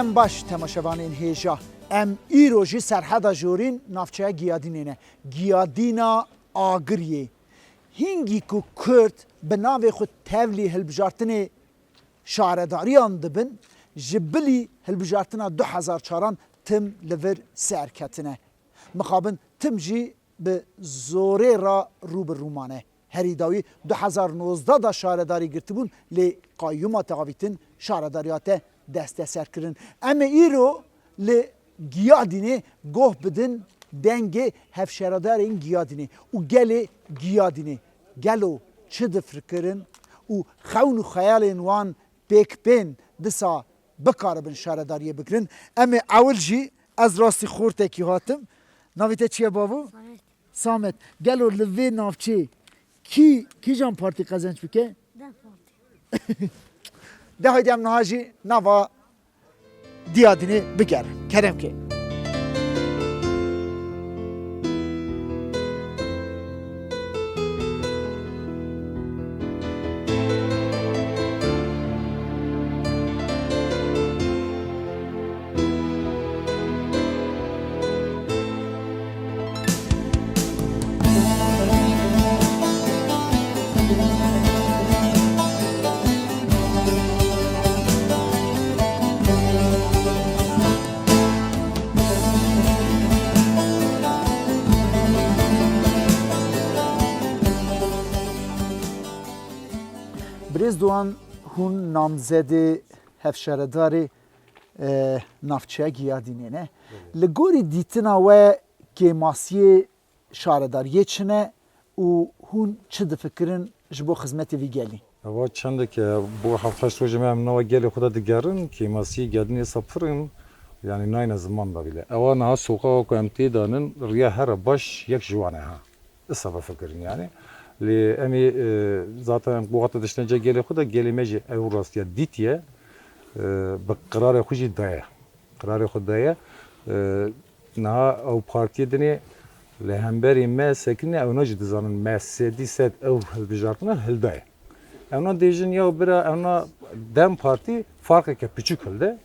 Em baş temaşevanên hêja. Em îro jî serheda jorîn navçeya Giyadînê ne. Giyadîna Agiriyê. Hingî ku Kurd bi navê xwe tevlî hilbijartinê şaredariyan dibin, ji bilî hilbijartina 2004 tim li vir serketine. Mixabin tim jî bi zorê ra rû bi rûmane. Herî dawî 2019 da şaredarî girtibûn lê qayyûma te avîtin şaredariya te desteserkirin. Em ê îro li Giyadînê goh bidin dengê hevşeradarên Giyadînê û gelê Giyadînê gelo çi difirkirin û xewn û xeyalên wan pêkpên disa bikaribin şaredariyê bikirin. Em ê ewil jî ez rastî xortekî hatim. Navê te çi ye bavo? Samet. Gelo li vê navçê kîjan partî qezenç bike? De haydi em niha jî nava Diyadînê bigerin. Keremke. Birêz Doğan hûn namzedê hevşeredarê navçeya Giyadînê ne. Li gorî dîtina we kêmasiyê şaredariyê çi ne û hûn çi difikirin ji bo xizmetê vî gelî? Ava çendeke bu hafta rojê me em nava gelê xwe de digerin kêmasiyê Giyadînê sapirin yani nayne ziman da bile. Eva niha soqawa ku em tê danin riya here baş yek ji wan e ha. Îsa vefikirin yani. Lê em ê zaten bu hata diştence gelê xwe de gelê me jî ew rastiya dîtiye bi qirarê xwe jî daye. Qirarê xwe daye niha ew partiyê dinê li hemberê me sekinî ew ne jî dizanin me sedî sed ew hilbijartina hildaye. Ew ne dêjin ya bira ew ne dem partî farkeke piçûk hilde.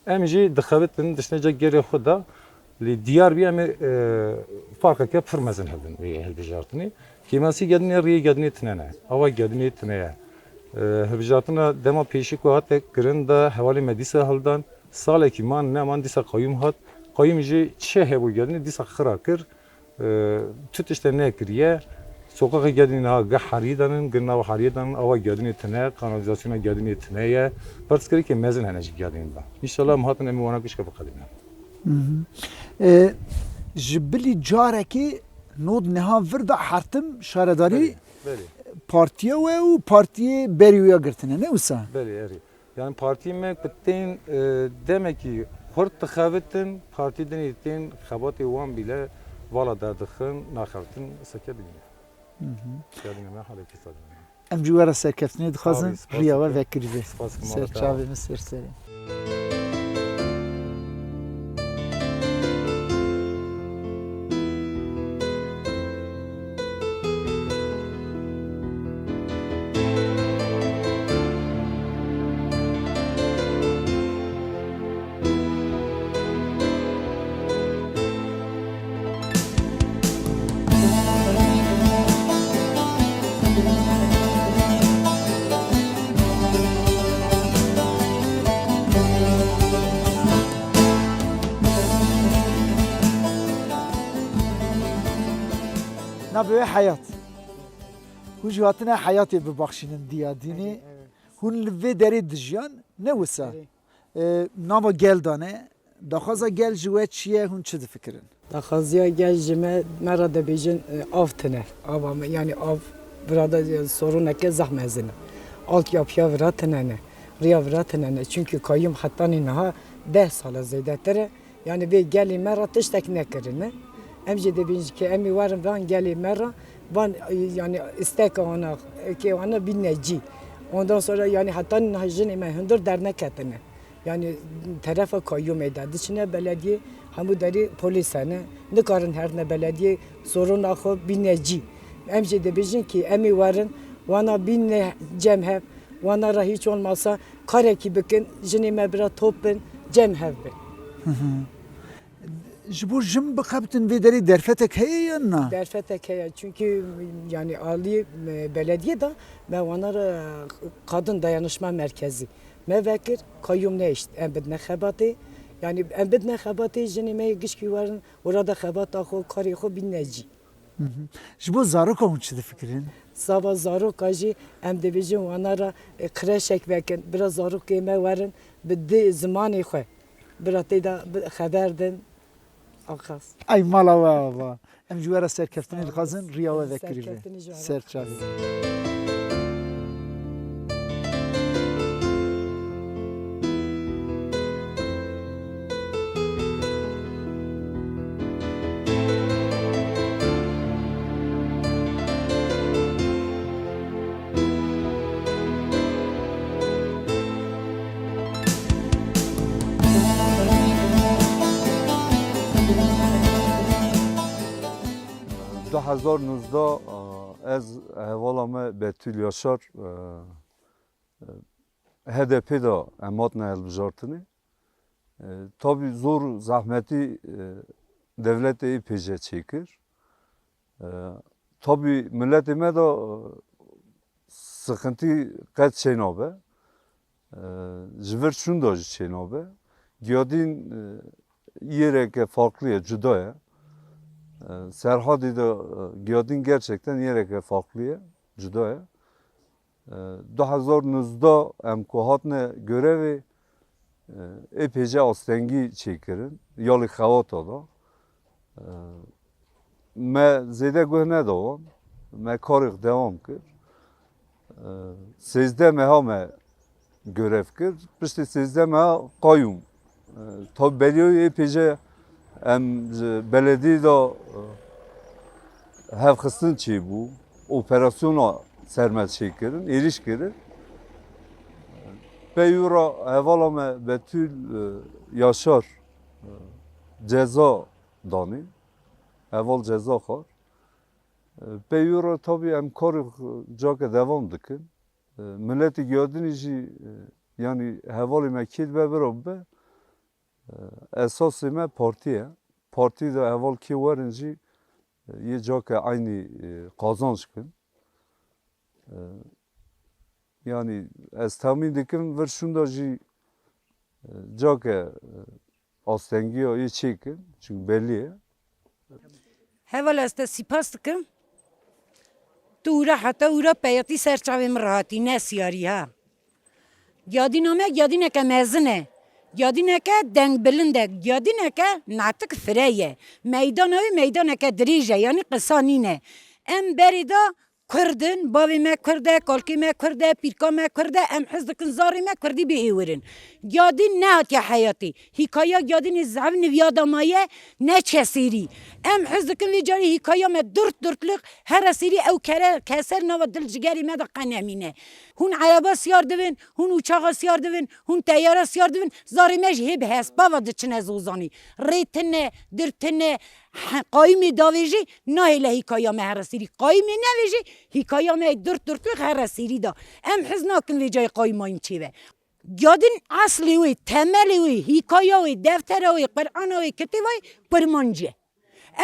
Em jî dixebitin diştence gelê xwe de lê diyar bî em ê farkeke pir mezin hildin vê hilbijartinê. Kêmasî Giyadînê rêyê Giyadînê tune ne. Ava Giyadînê tune ye. Hilbijartina dema pêşî ku hate kirin de hevalê me dîsa hildan. Salekî man neman dîsa qayyûm hat. Qayyûm jî çi hebû Giyadînê dîsa xira kir. Çi tişte nekiriye. Sokaka Giyadînê niha geh herî danin, geh nava herî danin. Ava Giyadînê tune, kanalizasyona Giyadînê tune ye. Pirsgirêkê mezin hene ji Giyadînê de. İnşallah em hatin em ê wana kişke biqedînin. Ji bilî carekê nod niha vir da hertim şaredarî Belê. partiya we û partiyê berî wê girtine ne wisa? Belê erî. Yani partiyê me ku tên demekî xurt dixebitin, partî dinê tên xebatê wan bîle vala derdixin, naxebitin seke bîne. Giyadînê me halekî sadî. Em jî were serkeftinê dixwazin Spas riya we dikim. vekirî. Spas dikim, Serçavê min serserê. Navê heyat. Hûn jî hatine heyatê bibexşînin Diyadînê. Hûn li vê derê dijiyan ne wisa? Nava gel dane. Daxwaza gel ji we çi ye hûn çi difikirin? Daxwaziya gel ji me me ra dibêjin av tune. Ava me yani av burada soruneke zehmezin. Altyapıya vira tune ne. Riya vira tune ne. Çünkü kayyum hattanî niha 10 sala zêdetir. Yani vê gelê me ra tiştek nekirin ne. Em jî dibêjin ki em ê warin van gelê me ra van yani isteka wana ki wana bîne cî. Ondan sonra yani hattanî niha jinê me hundir derneketine. Yani tarafa kayyumê de diçine belediye hemû derî polîsane nikarin her ne belediye soruna xwe bîne cî. Em jî dibêjin ki em ê warin wana bîne cem hev wana ra hiç olmazsa karekî bikin jinê me bira top bin cem hevbe. Ji bo jim bixebitin vê derê derfetek heye yan na? Derfetek heye çünkü yani Ali belediye de ve onlara kadın dayanışma merkezi. Mevekir kayyum ne işte embed nekhabati yani embed nekhabati jeni me gişki varın orada khabat axo kari xo bineci. Ji bo zarokon çi difikirin? Sabah zarok ajı em dibijin onlara kreşek vekin biraz zarok keme varın bidi zamanı xo. Biraz da haberdin Akas. Ay mala wa. Em ji wera serkeftinê dixwazin riya we vekirî Serkeftinê ji ve. we. Serçavî. دو 2019 از احوالم بتول یاشار HDP da emat nehel bijartini. Tabi zor zahmeti devlete iyi peşe çekir. Tabi milletime de sıkıntı kaç şey nabe. Jver şun da şey nabe. Giyadin yereke farklı cüdaya. Serhadi de giyadin gerçekten yereke farklı cüdaya. 2019'da em kuhatne görevi epeyce astengi çekirin. Yalı xavata da. Me zede göhne devam. Me karik devam kir. Sezde meha me görev kir. Pişti sezde meha kayyum. Tabi beliyoyu epeyce em belediye da hevkısın çi bu. Operasyona sermet çekirin, eriş kirin. Peyura evalame betül yaşar ceza dani. Eval ceza kar. Peyura tabi em karı cake devam dikin. Milleti gördüğünüz yani hevali mekil ve beraber esası me partiye. Parti de eval ki varınca ye cake aynı kazanç kin. Yani ez tahmin dikim ver şunda jî cake astengiya iyi çekin çünkü belli. Heval است سپاس دکم تو حتی اورا پیاتی سرچاوی مرهاتی نه سیاری ها یادینامه یادینه که مزنه یادینه که دنگ بلنده یادینه که ناتک فریه میدانه که دریجه یعنی قصانینه ام بریدا کردن باوی ما کرده کالکی ما کرده پیرکا ما کرده ام حزد کنزاری ما کردی به ایورن یادین نه هاتی حیاتی حکایا یادین زعب نویادا مایه نه چسیری ام حزد کن ویجاری حکایا ما درتلق هر سیری او کسر نو دل جگری ما دا قنمینه هون عربا سیار دوین هون اوچاقا سیار دوین هون تیارا سیار دوین زاری مج هب هست باوا دچنه زوزانی ریتنه درتنه قایمی داویجی نه له حکایا ما هر سیری قایمی نویجی حکایا ما درتلق هر سیری دا ام حزنا کن ویجای قایمایم چیوه یادین اصلی وی تملی وی حکایا وی دفتر وی قرآن وی کتاب وی پرمانجه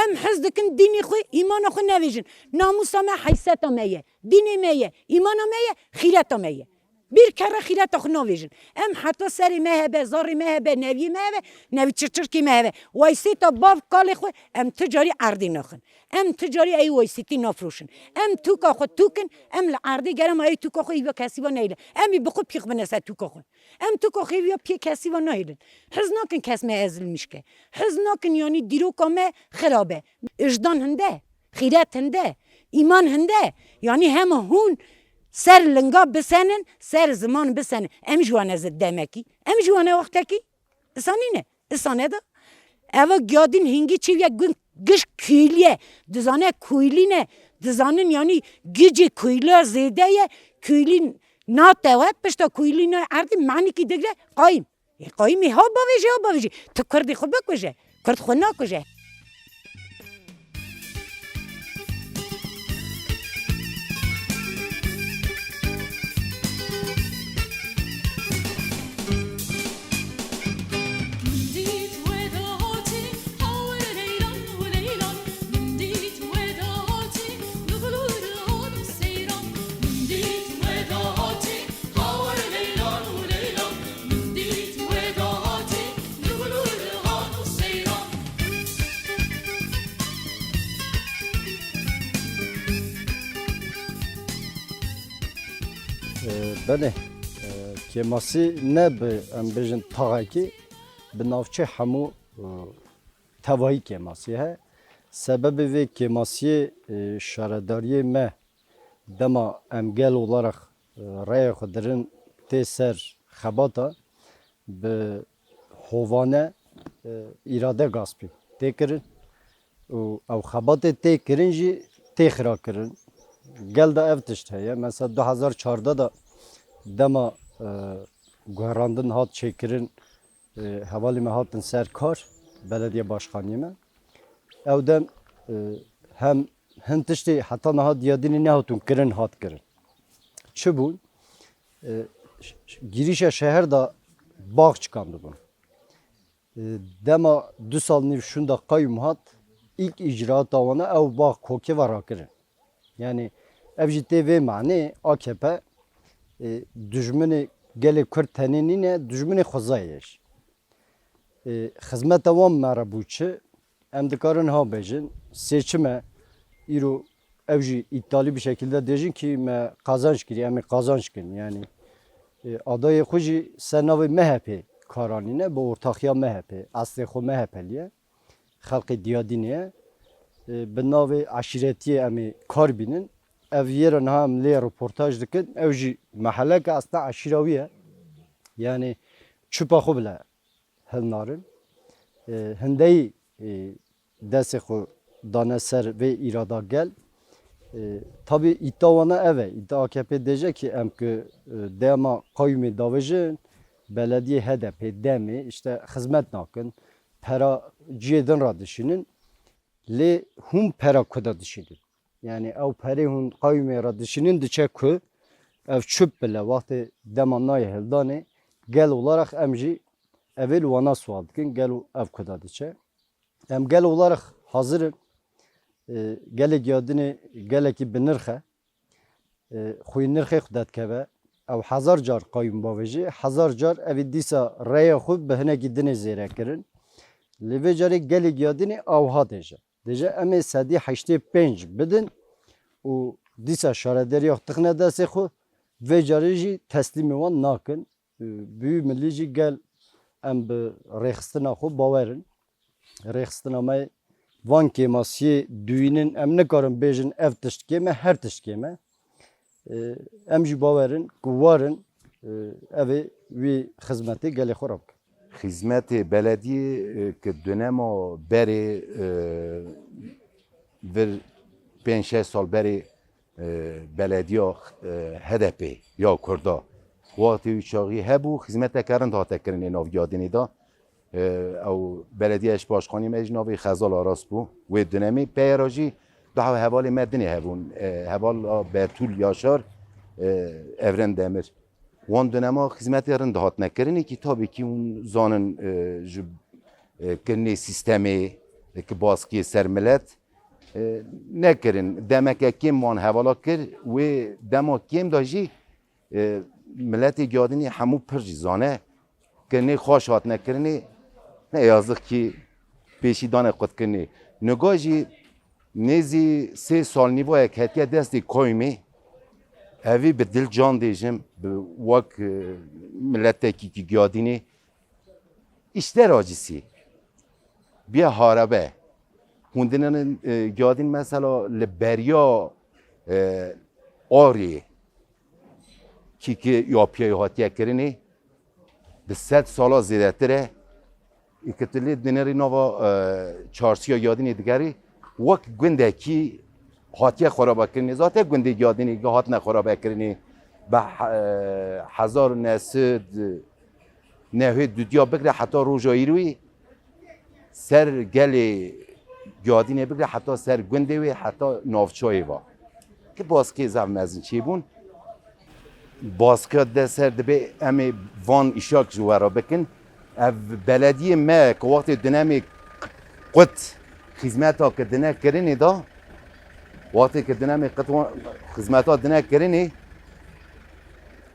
ام حزد کن دینی خو ایمان خو نویجن ناموس ما حیثیت میه دینی میه ایمان میه خیرت میه bir kere خیرت خو نویجن ام حتی سری مهبه زاری مهبه نوی مهبه نوی چرچرکی مهبه وایسی تا باف کالی خو ام تجاری عردی نخن ام تجاری ای وایسیتی نفروشن ام توکا خو توکن ام لعردی گرم ای توکا خو ایو کسی و نیله امی بخو پیخ بنسه توکا خو ام توکا خو ایو پی کسی و نیله حزناکن کس مه ازل میشکه حزناکن یعنی دیروکا مه خرابه اجدان هنده خیرت هنده ایمان هنده یعنی هم هون سر لنگا بسنن سر زمان بسنن ام جوانه زد دمکی ام جوانه وقتکی اسانینه اسانه دا اوا گادین هنگی چی یا گش کویلیه دزانه کویلینه دزانن یعنی گیجی کویلا زیده کویلین ناتوات پشتا کویلینا عردی معنی کی دگره قایم ها باویجه تو کردی خود بکوشه کرد خود نکوشه بله کماسی نه به ام بیشن تاقی به نافچه همو توایی کماسی ها سبب وی کماسی شارداری ما دما امگل olarak رای خودرن تسر خباتا به هوانه اراده گاسپی تکرن و او خبات تکرن جی تخرا کرن گل دا افتشت هیا مثلا 2014 دا دما گوهراندن هات çekirin havali me hatin ser kar belediye başkanı me evden hem hentişti hatta naha diyadini ne hatun kirin hat kirin çi bu girişe şehir da bağ çıkandı bunu dema 2 sal niv şunda kayyum hat ilk icraat davana ev bağ koki var hakirin yani ev ciddi ve mani AKP düşmanı gelip Kürt tenine düşmanı xozayış. Hizmet devam merabuçı em dikarın ha bejin seçime iro evji iddialı bir şekilde diyecek ki me kazanç giri em kazanç girin yani adayı xuji senavi MHP karanine bu ortakya MHP asli xo MHP'liye halkı diyadiniye benavi aşiretiye em karbinin ev yerin ham li röportaj dikin ev jî mahalle ki aslında aşiraviye yani çupa xo bile hilnarin hindeyi desti xo dane ser ve irada gel tabi iddiavana eve iddia AKP diyecek ki em ki dema kayyumi davajın belediye HDP demi işte hizmet nakin para ciyedin radişinin li hum para kuda dişidir yani ev peri hun kayyumi radişinin diçe ku ev çöp bile vakti demanaya hildani gel olarak emji evvel vana sual dikin gel ev kuda diçe em gel olarak hazırın gelek yadını geleki binirxe xuy nirxe xudat keve ev hazar car kayyum bavajı hazar car ev disa raya xud behne gidine zere kirin li jarek gelek yadını avha deje deje em sadi 85 bidin o disa şaraderi yaxtıqne dese xu ve jariji teslimi wan nakin büyü millici gel em bi rexstina xu bawerin rexstina me van kemasiye düğünün em nekarin bejin ev tiştkeme her tiştkeme em jî bawerin kuvarin ev wî xizmetê gelê xwe rabik. Hizmetê belediyê ki dönema berê vir 5-6 sal berê belediya HDP ya Kurda wextê wî çaxî hebû hizmetekarin hate kirinê navgiyadinê da ew belediye eş başkanî me jî navê Xezal Aras bû wê dönemê peyra jî daha hevalê me dinê hebûn heval Bertul Yaşar Evren Demir wan dönema hizmetê rind hatine kirinê ki tabii ki hûn zanin ji kirinê sistemê ki baskiyê ser millet nekirin demeke kêm wan hevala kir wê dema kêm da jî milletê giyadinê hemû pir jî zane kirinê xweş hatine kirinê ne yazık ki pêşî danê xwe kirinê niga jî nêzî 3 sal nîvoyek hetiye destê koymê evî bi dil can dêjim bi wek milletekî giyadînê işler acîsî biya harebe hûn dinin giyadîn mesela li beriya arê ki yapiyayê hatiye kirinê bi 100 sala zêdetir e îketilê dinerî nava çarşiya giyadînê digerî wek gundekî hatiye xerabekirinê zaten gundê giyadînê hatine xerabekirinê bi 1990 dudiya bigire heta roja îrowê ser gelê giyadînê bigire heta ser gundê wê heta navçayê ve ki baskê zev mezin çêbûn baskı de ser dibe em ê van îşak ji wera bikin ev belediyê me ki wextê dinemê qut xizmeta ki dine kirinê da wextê ki dinemê qut xizmeta dine kirinê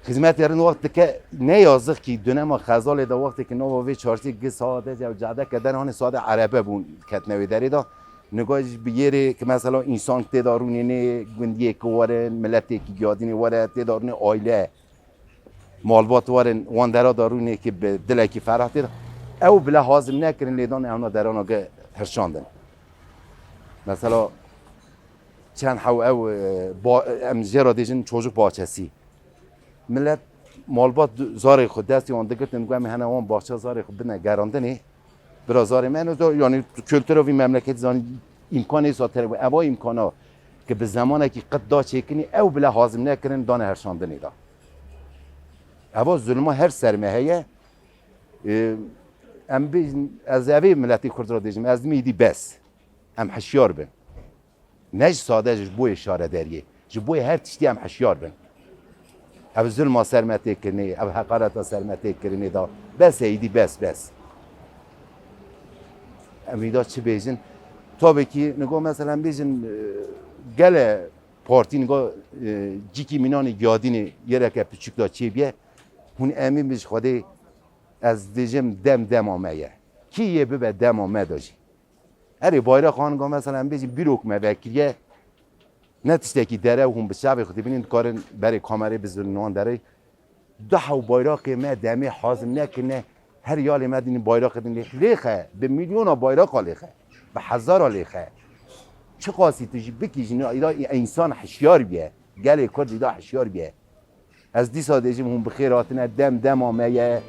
xizmetêrin wext dike ne yazık ki dönema Xezalê da wextê ki nava vê çarşî gi saetê ev cadeke derhanê saetê erebe bûn ketine wê derê da niga jî bi yerê ki mesela însan têda rûnê nê gundiyê ki were milletê ki giyadînê were têda rûnê aile مالبات وارن وان درا دارونه که به دلکی فرح دید او بلا حازم نکرن لیدان اونا درانو که هرشاندن مثلا چند حو او با ام جرا دیجن çocuk bahçesi millet malbat zari خود دستی اون دگرتن گویم هنه اون bahçe zari خود بنه گراندنی biraz zari من yani kültür ve memleket zani imkanı satır ve ava imkanı که به زمانه که قد دا چکنی او بلا حازم نکرن دانه هرشاندنی دا اوا ظلمه هر سرمهیه ام بی از اوی ملتی کرد را دیجم از میدی بس ام حشیار بن نج ساده جبوی اشاره داریه جبوی هر تشتی ام حشیار بن او ظلمه سرمته کرنی او حقارت سرمته کرنی دا بس ایدی بس امیدا چه بیجن tabii ki nego mesela bizim gele parti nego ciki minani yadini yereke küçük da çibiye hun emin biz xode az diyeceğim dem ameye ki ye be dem ame daji her bayrak han go mesela biz bir okuma vekiliye netişteki dere hun bişabe xudi binin karın beri kamera bizden dere daha bayrak me demi hazm nekine her yali medini bayrak edin lexe be milyona bayrak lexe به هزار لیخه چه قاسی تجی بکیجنی ایدا انسان حشیار بیه گله کرد ایدا حشیار بیه از دی سادهجیم هم بخیراتنه دم آمیه